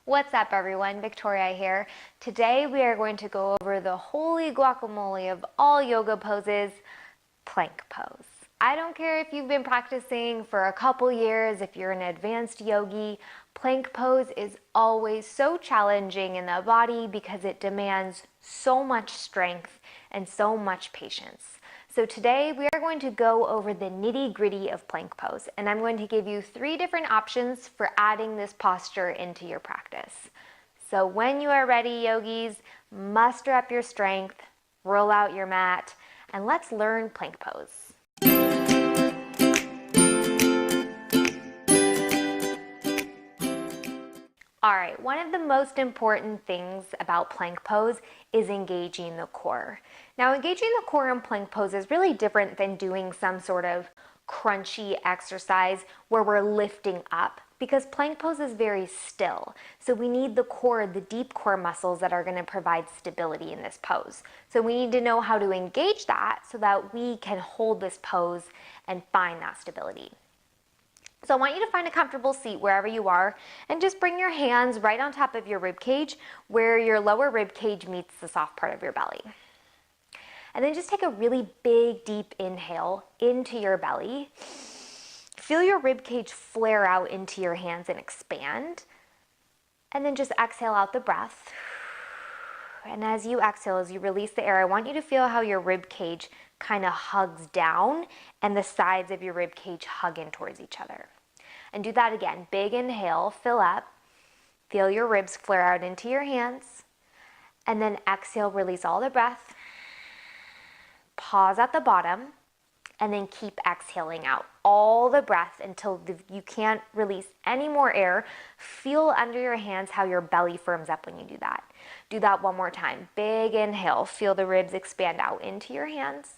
What's up everyone, Victoria here. Today we are going to go over the holy guacamole of all yoga poses, plank pose. I don't care if you've been practicing for a couple years, if you're an advanced yogi, plank pose is always so challenging in the body because it demands so much strength and so much patience. So today we are going to go over the nitty-gritty of plank pose, and I'm going to give you 3 different options for adding this posture into your practice. So when you are ready, yogis, muster up your strength, roll out your mat, and let's learn plank pose. Alright, one of the most important things about plank pose is engaging the core. Now, engaging the core in plank pose is really different than doing some sort of crunchy exercise where we're lifting up, because plank pose is very still. So we need the core, the deep core muscles that are going to provide stability in this pose. So we need to know how to engage that so that we can hold this pose and find that stability. So I want you to find a comfortable seat wherever you are and just bring your hands right on top of your rib cage where your lower rib cage meets the soft part of your belly. And then just take a really big, deep inhale into your belly. Feel your rib cage flare out into your hands and expand. And then just exhale out the breath. And as you exhale, as you release the air, I want you to feel how your rib cage kind of hugs down and the sides of your rib cage hug in towards each other. And do that again. Big inhale, fill up. Feel your ribs flare out into your hands. And then exhale, release all the breath. Pause at the bottom. And then keep exhaling out all the breath until you can't release any more air. Feel under your hands how your belly firms up when you do that. Do that one more time. Big inhale. Feel the ribs expand out into your hands.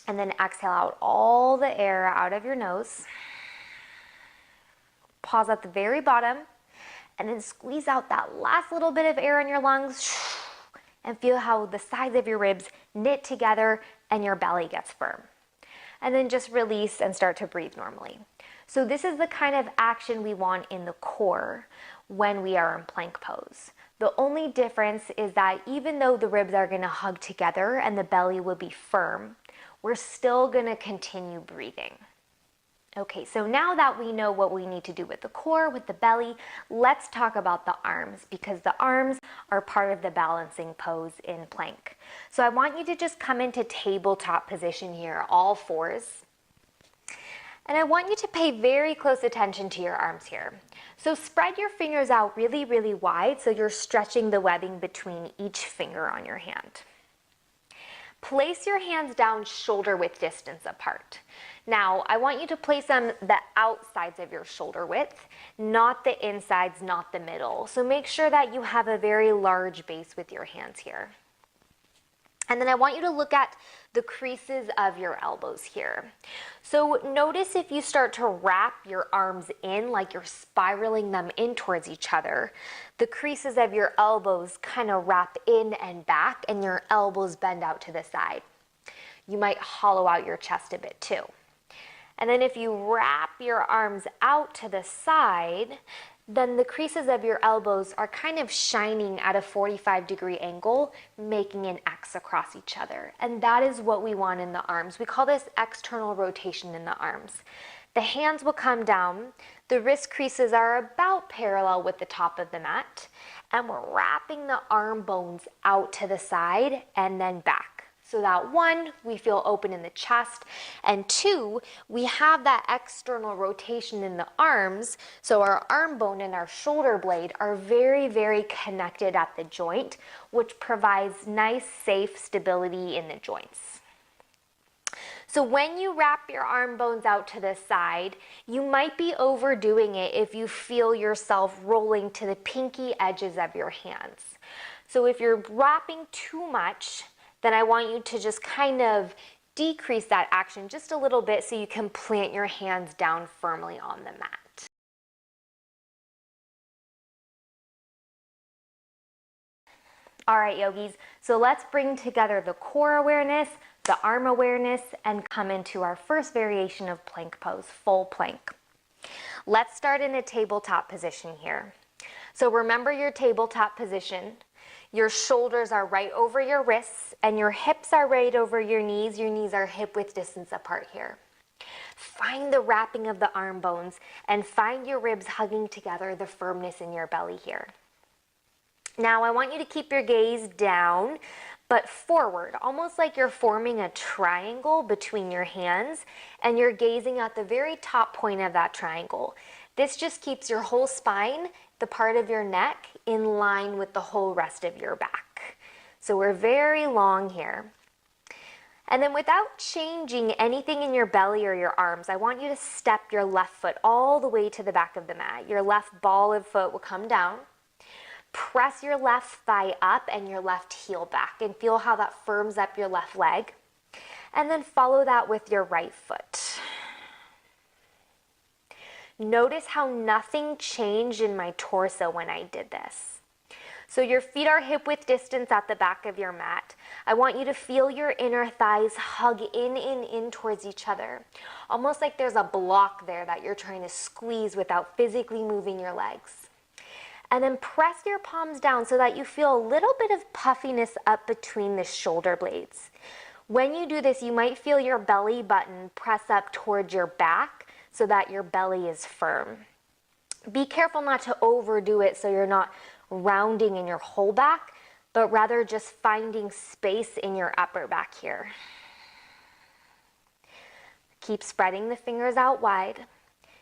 And then exhale out all the air out of your nose. Pause at the very bottom. And then squeeze out that last little bit of air in your lungs. And feel how the sides of your ribs knit together and your belly gets firm. And then just release and start to breathe normally. So this is the kind of action we want in the core when we are in plank pose. The only difference is that even though the ribs are going to hug together and the belly will be firm, we're still going to continue breathing. Okay, so now that we know what we need to do with the core, with the belly, let's talk about the arms, because the arms are part of the balancing pose in plank. So I want you to just come into tabletop position here, all fours. And I want you to pay very close attention to your arms here. So spread your fingers out really, really wide so you're stretching the webbing between each finger on your hand. Place your hands down shoulder width distance apart. Now, I want you to place them the outsides of your shoulder width, not the insides, not the middle. So make sure that you have a very large base with your hands here. And then I want you to look at the creases of your elbows here. So notice if you start to wrap your arms in, like you're spiraling them in towards each other, the creases of your elbows kind of wrap in and back and your elbows bend out to the side. You might hollow out your chest a bit too. And then if you wrap your arms out to the side, then the creases of your elbows are kind of shining at a 45-degree angle, making an X across each other. And that is what we want in the arms. We call this external rotation in the arms. The hands will come down, the wrist creases are about parallel with the top of the mat, and we're wrapping the arm bones out to the side and then back. So that 1, we feel open in the chest, and 2, we have that external rotation in the arms, so our arm bone and our shoulder blade are very, very connected at the joint, which provides nice, safe stability in the joints. So when you wrap your arm bones out to the side, you might be overdoing it if you feel yourself rolling to the pinky edges of your hands. So if you're wrapping too much, then I want you to just kind of decrease that action just a little bit so you can plant your hands down firmly on the mat. All right, yogis, so let's bring together the core awareness, the arm awareness, and come into our first variation of plank pose, full plank. Let's start in a tabletop position here. So remember your tabletop position. Your shoulders are right over your wrists and your hips are right over your knees. Your knees are hip width distance apart here. Find the wrapping of the arm bones and find your ribs hugging together, the firmness in your belly here. Now I want you to keep your gaze down, but forward, almost like you're forming a triangle between your hands and you're gazing at the very top point of that triangle. This just keeps your whole spine, the part of your neck, in line with the whole rest of your back. So we're very long here. And then without changing anything in your belly or your arms, I want you to step your left foot all the way to the back of the mat. Your left ball of foot will come down. Press your left thigh up and your left heel back and feel how that firms up your left leg. And then follow that with your right foot. Notice how nothing changed in my torso when I did this. So your feet are hip width distance at the back of your mat. I want you to feel your inner thighs hug in towards each other. Almost like there's a block there that you're trying to squeeze without physically moving your legs. And then press your palms down so that you feel a little bit of puffiness up between the shoulder blades. When you do this, you might feel your belly button press up towards your back so that your belly is firm. Be careful not to overdo it so you're not rounding in your whole back, but rather just finding space in your upper back here. Keep spreading the fingers out wide.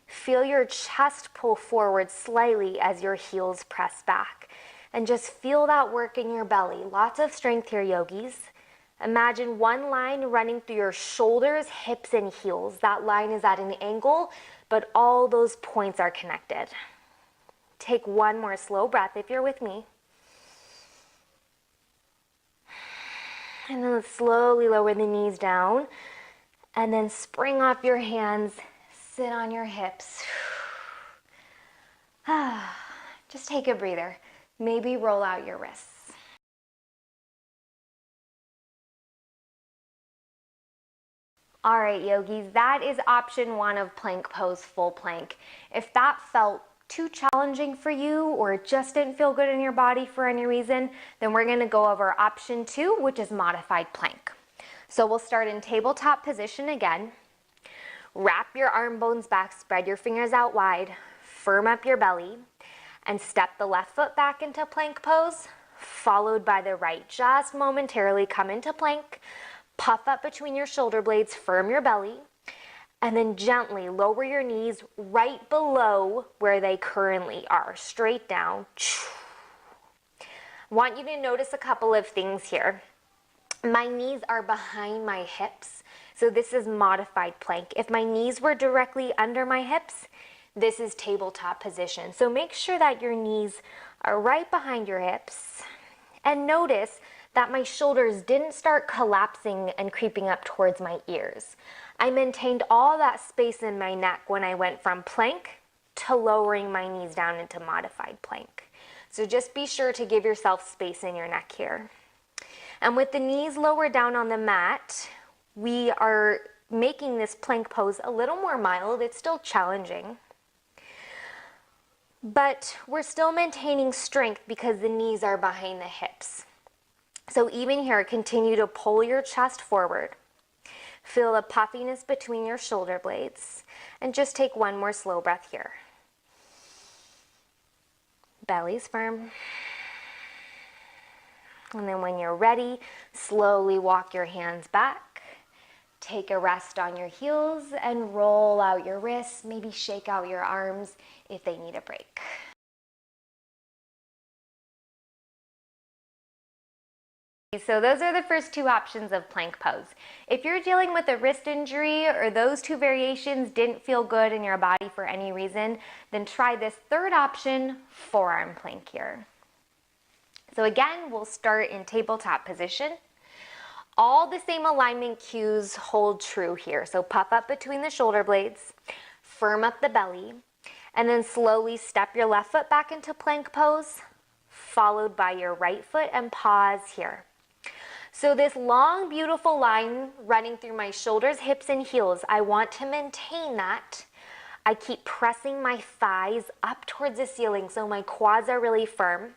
Feel your chest pull forward slightly as your heels press back. And just feel that work in your belly. Lots of strength here, yogis. Imagine one line running through your shoulders, hips, and heels. That line is at an angle, but all those points are connected. Take one more slow breath if you're with me. And then slowly lower the knees down. And then spring off your hands. Sit on your hips. Just take a breather. Maybe roll out your wrists. All right, yogis, that is option 1 of plank pose, full plank. If that felt too challenging for you or it just didn't feel good in your body for any reason, then we're gonna go over option 2, which is modified plank. So we'll start in tabletop position again. Wrap your arm bones back, spread your fingers out wide, firm up your belly, and step the left foot back into plank pose, followed by the right. Just momentarily come into plank, puff up between your shoulder blades, firm your belly, and then gently lower your knees right below where they currently are, straight down. I want you to notice a couple of things here. My knees are behind my hips, so this is modified plank. If my knees were directly under my hips, this is tabletop position. So make sure that your knees are right behind your hips, and notice that my shoulders didn't start collapsing and creeping up towards my ears. I maintained all that space in my neck when I went from plank to lowering my knees down into modified plank. So just be sure to give yourself space in your neck here. And with the knees lower down on the mat, we are making this plank pose a little more mild. It's still challenging, but we're still maintaining strength because the knees are behind the hips. So even here, continue to pull your chest forward. Feel the puffiness between your shoulder blades. And just take one more slow breath here. Belly's firm. And then when you're ready, slowly walk your hands back. Take a rest on your heels and roll out your wrists. Maybe shake out your arms if they need a break. So those are the first 2 options of plank pose. If you're dealing with a wrist injury or those 2 variations didn't feel good in your body for any reason, then try this 3rd option, forearm plank here. So again, we'll start in tabletop position. All the same alignment cues hold true here. So puff up between the shoulder blades, firm up the belly, and then slowly step your left foot back into plank pose, followed by your right foot, and pause here. So this long, beautiful line running through my shoulders, hips, and heels, I want to maintain that I keep pressing my thighs up towards the ceiling so my quads are really firm.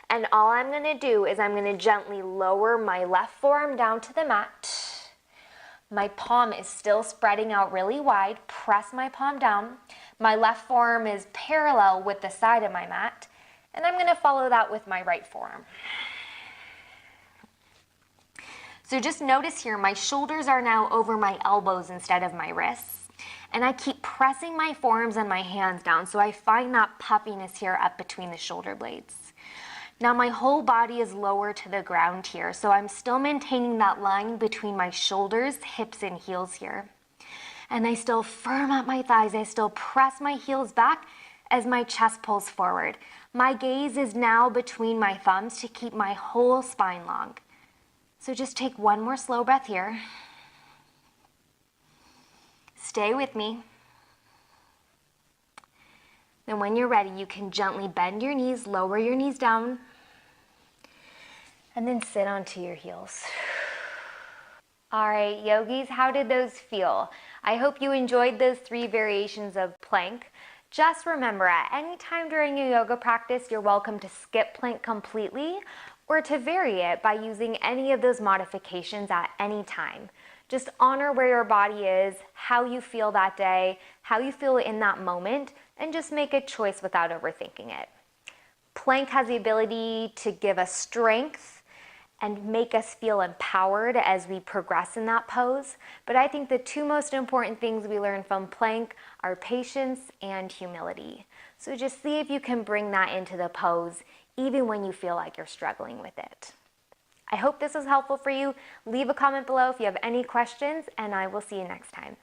And all I'm going to do is I'm going to gently lower my left forearm down to the mat. My palm is still spreading out really wide. Press my palm down. My left forearm is parallel with the side of my mat. And I'm going to follow that with my right forearm. So just notice here, my shoulders are now over my elbows instead of my wrists. And I keep pressing my forearms and my hands down so I find that puffiness here up between the shoulder blades. Now my whole body is lower to the ground here, so I'm still maintaining that line between my shoulders, hips, and heels here. And I still firm up my thighs. I still press my heels back as my chest pulls forward. My gaze is now between my thumbs to keep my whole spine long. So just take one more slow breath here. Stay with me. Then when you're ready, you can gently bend your knees, lower your knees down, and then sit onto your heels. All right, yogis, how did those feel? I hope you enjoyed those 3 variations of plank. Just remember, at any time during your yoga practice, you're welcome to skip plank completely or to vary it by using any of those modifications at any time. Just honor where your body is, how you feel that day, how you feel in that moment, and just make a choice without overthinking it. Plank has the ability to give us strength and make us feel empowered as we progress in that pose. But I think the 2 most important things we learn from plank are patience and humility. So just see if you can bring that into the pose, even when you feel like you're struggling with it. I hope this was helpful for you. Leave a comment below if you have any questions, and I will see you next time.